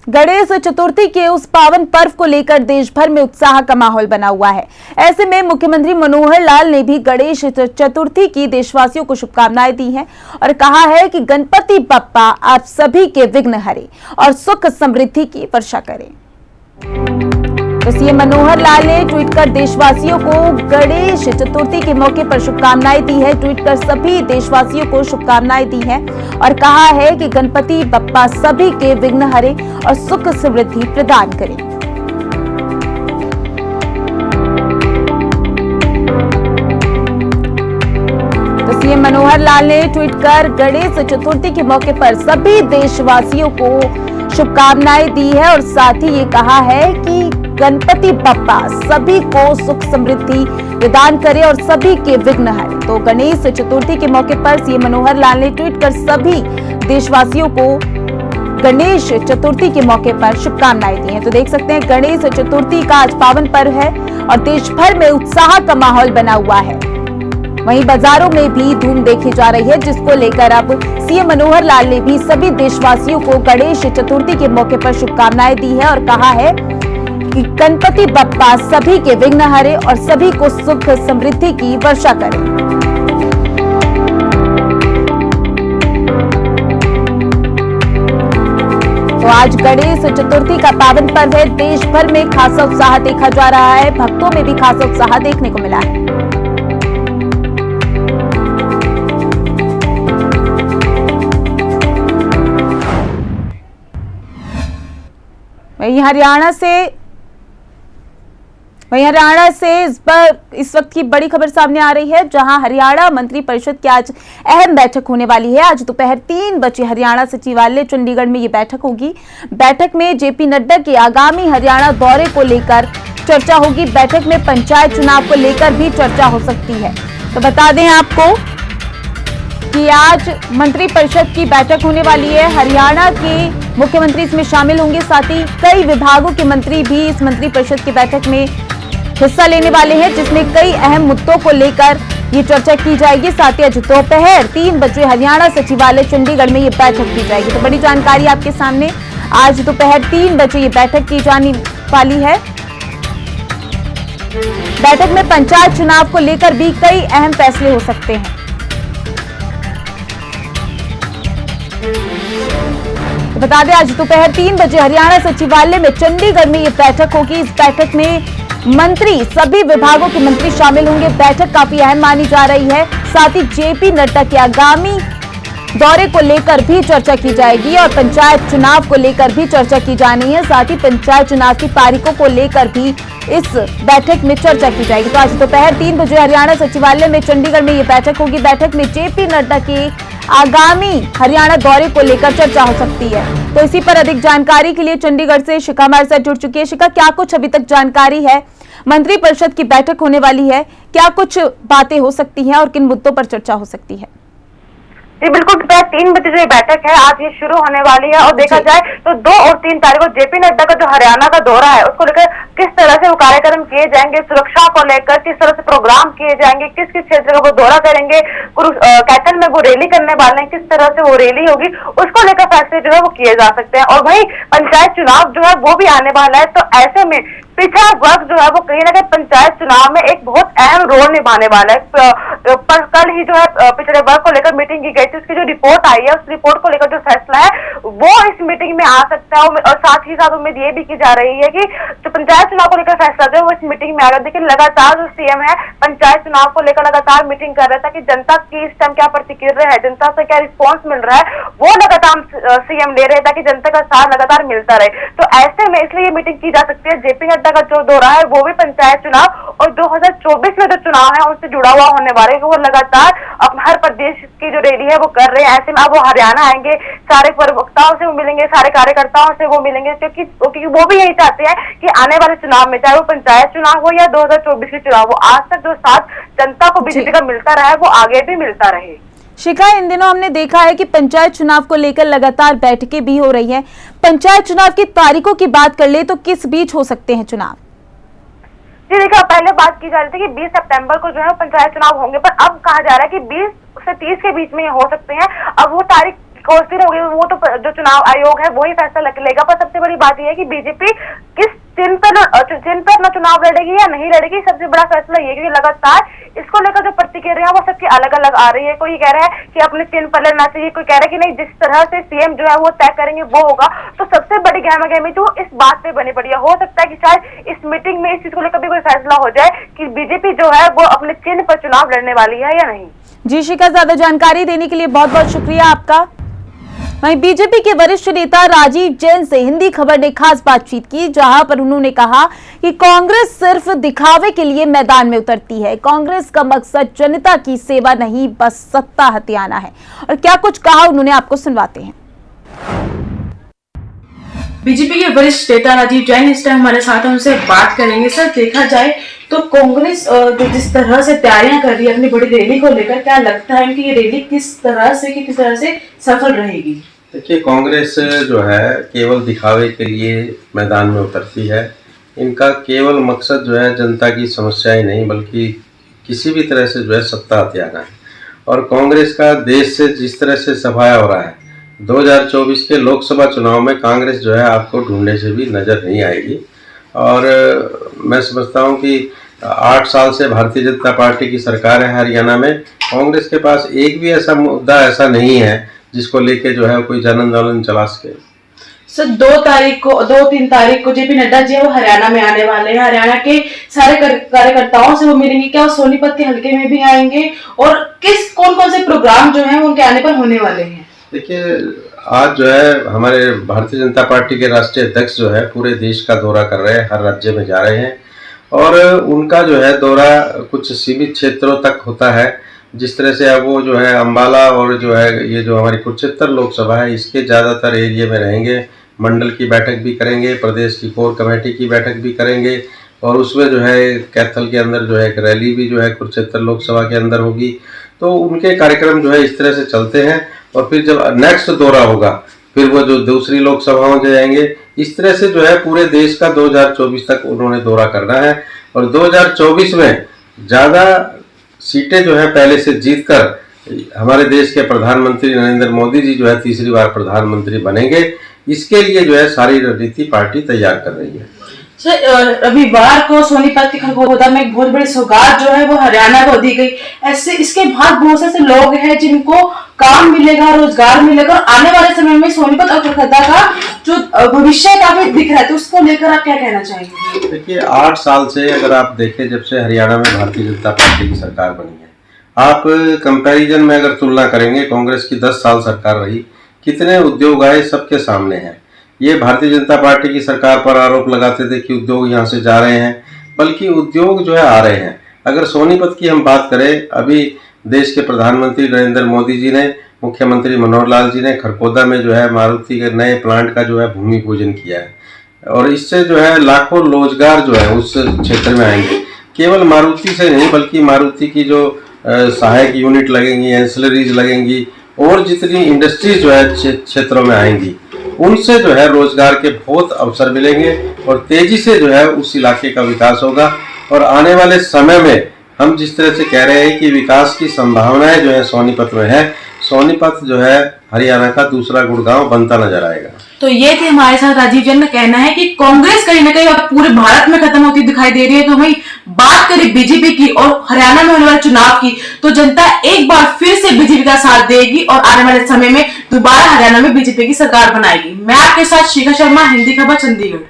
गणेश चतुर्थी के उस पावन पर्व को लेकर देश भर में उत्साह का माहौल बना हुआ है। ऐसे में मुख्यमंत्री मनोहर लाल ने भी गणेश चतुर्थी की देशवासियों को शुभकामनाएं दी हैं और कहा है कि गणपति बप्पा आप सभी के विघ्न हरे और सुख समृद्धि की वर्षा करें। तो सीएम मनोहर लाल ने ट्वीट कर देशवासियों को गणेश चतुर्थी के मौके पर शुभकामनाएं दी है। ट्वीट कर सभी देशवासियों को शुभकामनाएं दी हैं और कहा है कि गणपति बप्पा सभी के विघ्न हरे और सुख समृद्धि प्रदान करें। तो सीएम मनोहर लाल ने ट्वीट कर गणेश चतुर्थी के मौके पर सभी देशवासियों को शुभकामनाएं दी है और साथ ही ये कहा है कि गणपति बप्पा सभी को सुख समृद्धि प्रदान करे और सभी के विघ्न हरे। तो गणेश चतुर्थी के मौके पर सीएम मनोहर लाल ने ट्वीट कर सभी देशवासियों को गणेश चतुर्थी के मौके पर शुभकामनाएं दी हैं। तो देख सकते हैं गणेश चतुर्थी का आज पावन पर्व है और देश भर में उत्साह का माहौल बना हुआ है। वहीं बाजारों में भी धूम देखी जा रही है, जिसको लेकर अब सीएम मनोहर लाल ने भी सभी देशवासियों को गणेश चतुर्थी के मौके पर शुभकामनाएं दी है और कहा है कि गणपति बप्पा सभी के विघ्न हरे और सभी को सुख समृद्धि की वर्षा करें। तो आज गणेश चतुर्थी का पावन पर्व है। देश भर में खासा उत्साह देखा जा रहा है, भक्तों में भी खासा उत्साह देखने को मिला है। वहीं हरियाणा से इस वक्त की बड़ी खबर सामने आ रही है, जहां हरियाणा मंत्री परिषद की आज अहम बैठक होने वाली है। आज दोपहर 3 बजे हरियाणा सचिवालय चंडीगढ़ में ये बैठक होगी। बैठक में जेपी नड्डा के आगामी हरियाणा दौरे को लेकर चर्चा होगी। बैठक में पंचायत चुनाव को लेकर भी चर्चा हो सकती है। तो बता दें आपको कि आज मंत्री परिषद की बैठक होने वाली है। हरियाणा के मुख्यमंत्री इसमें शामिल होंगे, साथ ही कई विभागों के मंत्री भी इस मंत्री परिषद की बैठक में हिस्सा लेने वाले हैं, जिसमें कई अहम मुद्दों को लेकर ये चर्चा की जाएगी। साथ ही आज दोपहर 3 बजे हरियाणा सचिवालय चंडीगढ़ में ये बैठक की जाएगी। तो बड़ी जानकारी आपके सामने, आज दोपहर 3 बजे ये बैठक की जाने वाली है। बैठक में पंचायत चुनाव को लेकर भी कई अहम फैसले हो सकते हैं। तो बता दें आज दोपहर 3 बजे हरियाणा सचिवालय में चंडीगढ़ में ये बैठक होगी। इस बैठक में मंत्री, सभी विभागों के मंत्री शामिल होंगे। बैठक काफी अहम मानी जा रही है। साथ ही जेपी नड्डा के आगामी दौरे को लेकर भी चर्चा की जाएगी और पंचायत चुनाव को लेकर भी चर्चा की जानी है। साथ ही पंचायत चुनाव की तारीखों को लेकर भी इस बैठक में चर्चा की जाएगी। तो आज दोपहर 3 बजे हरियाणा सचिवालय में चंडीगढ़ में ये बैठक होगी। बैठक में जेपी नड्डा के आगामी हरियाणा दौरे को लेकर चर्चा हो सकती है। तो इसी पर अधिक जानकारी के लिए चंडीगढ़ से शिखा हमारे साथ जुड़ चुकी है। शिखा, क्या कुछ अभी तक जानकारी है? मंत्री परिषद की बैठक होने वाली है, क्या कुछ बातें हो सकती हैं और किन मुद्दों पर चर्चा हो सकती है? जी बिल्कुल, दोपहर 3 बजे जो बैठक है आज ये शुरू होने वाली है और देखा जाए तो 2 और 3 तारीख को जेपी नड्डा का जो हरियाणा का दौरा है उसको लेकर किस तरह से वो कार्यक्रम किए जाएंगे, सुरक्षा को लेकर किस तरह से प्रोग्राम किए जाएंगे, किस किस क्षेत्र का वो दौरा करेंगे, कैथल में वो रैली करने वाले हैं, किस तरह से वो रैली होगी, उसको लेकर फैसले जो है वो किए जा सकते हैं। और वही पंचायत चुनाव जो है वो भी आने वाला है, तो ऐसे में पिछड़ा वर्ग जो है वो कहीं ना कहीं पंचायत चुनाव में एक बहुत अहम रोल निभाने वाला है। पर कल ही जो है पिछड़े वर्ग को लेकर मीटिंग की गई थी, उसकी जो रिपोर्ट आई है उस रिपोर्ट को लेकर जो फैसला है वो इस मीटिंग में आ सकता है। और साथ ही साथ उम्मीद ये भी की जा रही है कि जो पंचायत चुनाव को लेकर फैसला जो है वो इस मीटिंग में आएगा। देखिए लगातार जो सीएम है पंचायत चुनाव को लेकर लगातार मीटिंग कर रहा था कि जनता की इस टाइम क्या प्रतिक्रिया है, जनता से क्या रिस्पॉन्स मिल रहा है, वो लगातार सीएम ले रहे ताकि जनता का साथ लगातार मिलता रहे। तो ऐसे में इसलिए ये मीटिंग की जा सकती है। जेपी नड्डा का जो दौरा है वो भी पंचायत चुनाव और 2024 में जो चुनाव है उनसे जुड़ा हुआ होने वाले, वो लगातार हर प्रदेश की जो रैली है वो कर रहे हैं। ऐसे में अब वो हरियाणा आएंगे, सारे प्रवक्ताओं से वो मिलेंगे, सारे कार्यकर्ताओं से वो मिलेंगे, क्योंकि वो भी यही चाहते हैं कि आने वाले चुनाव में चाहे वो पंचायत चुनाव हो या 2024 के चुनाव हो, आज तक जो साथ जनता को बीजेपी का मिलता रहा है वो आगे भी मिलता रहे। शिखा, इन दिनों हमने देखा है कि पंचायत चुनाव को लेकर लगातार बैठकें भी हो रही हैं। पंचायत चुनाव की तारीखों की बात कर ले तो किस बीच हो सकते हैं चुनाव? जी देखिए, पहले बात की जा रही थी कि 20 सितंबर को जो है पंचायत चुनाव होंगे, पर अब कहा जा रहा है कि 20 से 30 के बीच में ये हो सकते हैं। अब वो तारीख कुछ दिन हो गए, वो तो जो चुनाव आयोग है वही फैसला लेगा। पर सबसे बड़ी बात यह है कि बीजेपी किस चिन्ह पर न चुनाव लड़ेगी या नहीं लड़ेगी, सबसे बड़ा फैसला ये, क्योंकि लगातार इसको लेकर जो प्रतिक्रिया वो सबकी अलग अलग आ रही है। कोई कह रहा है कि अपने चिन्ह पर लड़ना चाहिए, कोई कह रहा है कि नहीं, जिस तरह से सीएम जो है वो तय करेंगे वो होगा। तो सबसे बड़ी गहमा-गहमी तो इस बात पे बनी पड़ी है। हो सकता है कि शायद इस मीटिंग में इस चीज को लेकर भी कोई फैसला हो जाए कि बीजेपी जो है वो अपने चिन्ह पर चुनाव लड़ने वाली है या नहीं। जी शिखा, ज्यादा जानकारी देने के लिए बहुत बहुत शुक्रिया आपका। वहीं बीजेपी के वरिष्ठ नेता राजीव जैन से हिंदी खबर ने खास बातचीत की, जहां पर उन्होंने कहा कि कांग्रेस सिर्फ दिखावे के लिए मैदान में उतरती है। कांग्रेस का मकसद जनता की सेवा नहीं, बस सत्ता हथियाना है। और क्या कुछ कहा उन्होंने, आपको सुनवाते हैं। बीजेपी के वरिष्ठ नेता राजीव जैन इस टाइम हमारे साथ हैं, उनसे बात करेंगे। सर, देखा जाए तो कांग्रेस जो जिस तरह से तैयारियां कर रही है अपनी बड़ी रैली को लेकर, क्या लगता है कि ये रैली किस तरह से सफल रहेगी? देखिए, कांग्रेस जो है केवल दिखावे के लिए मैदान में उतरती है। इनका केवल मकसद जो है जनता की समस्याएं नहीं, बल्कि किसी भी तरह से जो है सत्ता हथियाना है। और कांग्रेस का देश से जिस तरह से सफाया हो रहा है, 2024 के लोकसभा चुनाव में कांग्रेस जो है आपको ढूंढने से भी नजर नहीं आएगी। और मैं समझता हूं कि 8 साल से भारतीय जनता पार्टी की सरकार है हरियाणा में, कांग्रेस के पास एक भी ऐसा मुद्दा ऐसा नहीं है जिसको लेके जो है कोई जन आंदोलन चला सके। सर, 2-3 तारीख को जेपी नड्डा जी वो हरियाणा में आने वाले हैं। हरियाणा के सारे कार्यकर्ताओं से वो मिलेंगे, क्या वो सोनीपत के हल्के में भी आएंगे, और कौन से प्रोग्राम जो है उनके आने पर होने वाले हैं? देखिए, आज जो है हमारे भारतीय जनता पार्टी के राष्ट्रीय अध्यक्ष जो है पूरे देश का दौरा कर रहे हैं, हर राज्य में जा रहे हैं। और उनका जो है दौरा कुछ सीमित क्षेत्रों तक होता है। जिस तरह से अब वो जो है अम्बाला और जो है ये जो हमारी कुरुक्षेत्र लोकसभा है, इसके ज़्यादातर एरिया में रहेंगे। मंडल की बैठक भी करेंगे, प्रदेश की कोर कमेटी की बैठक भी करेंगे, और उसमें जो है कैथल के अंदर जो है एक रैली भी जो है कुरुक्षेत्र लोकसभा के अंदर होगी। तो उनके कार्यक्रम जो है इस तरह से चलते हैं। और फिर जब नेक्स्ट दौरा होगा, फिर वो जो दूसरी लोकसभाओं में जाएंगे। इस तरह से जो है पूरे देश का 2024 तक उन्होंने दौरा करना है। और 2024 में ज़्यादा सीटें जो है पहले से जीतकर हमारे देश के प्रधानमंत्री नरेंद्र मोदी जी जो है तीसरी बार प्रधानमंत्री बनेंगे। इसके लिए जो है सारी रणनीति पार्टी तैयार कर रही है। सर, रविवार को सोनीपत के खरगोदा में एक बहुत बड़ी सौगात जो है वो हरियाणा को दी गई। ऐसे इसके बाद बहुत से लोग हैं जिनको काम मिलेगा, रोजगार मिलेगा, और आने वाले समय में सोनीपत और खरगोदा का जो भविष्य काफी दिख रहा है, तो उसको लेकर आप क्या कहना चाहेंगे? देखिए, 8 साल से अगर आप देखें, जब से हरियाणा में भारतीय जनता पार्टी की सरकार बनी है, आप कंपैरिजन में अगर तुलना करेंगे, कांग्रेस की 10 साल सरकार रही, कितने उद्योग आए सबके सामने हैं। ये भारतीय जनता पार्टी की सरकार पर आरोप लगाते थे कि उद्योग यहाँ से जा रहे हैं, बल्कि उद्योग जो है आ रहे हैं। अगर सोनीपत की हम बात करें, अभी देश के प्रधानमंत्री नरेंद्र मोदी जी ने, मुख्यमंत्री मनोहर लाल जी ने खरगोदा में जो है मारुति के नए प्लांट का जो है भूमि पूजन किया है। और इससे जो है लाखों रोजगार जो है उस क्षेत्र में आएंगे। केवल मारुति से नहीं, बल्कि मारुति की जो सहायक यूनिट लगेंगी, एंसिलरीज लगेंगी, और जितनी इंडस्ट्रीज जो है क्षेत्रों में आएंगी, उनसे जो है रोजगार के बहुत अवसर मिलेंगे और तेजी से जो है उस इलाके का विकास होगा। और आने वाले समय में हम जिस तरह से कह रहे हैं कि विकास की संभावनाएं जो है सोनीपत में है, सोनीपत जो है हरियाणा का दूसरा गुड़गांव बनता नजर आएगा। तो ये थे हमारे साथ राजीव जैन का कहना है कि कांग्रेस कहीं ना कहीं अब पूरे भारत में खत्म होती दिखाई दे रही है। तो वही बात करें बीजेपी की और हरियाणा में होने वाले चुनाव की, तो जनता एक बार फिर से बीजेपी का साथ देगी और आने वाले समय में दोबारा हरियाणा में बीजेपी की सरकार बनाएगी। मैं आपके साथ शिखा शर्मा, हिंदी खबर, चंडीगढ़।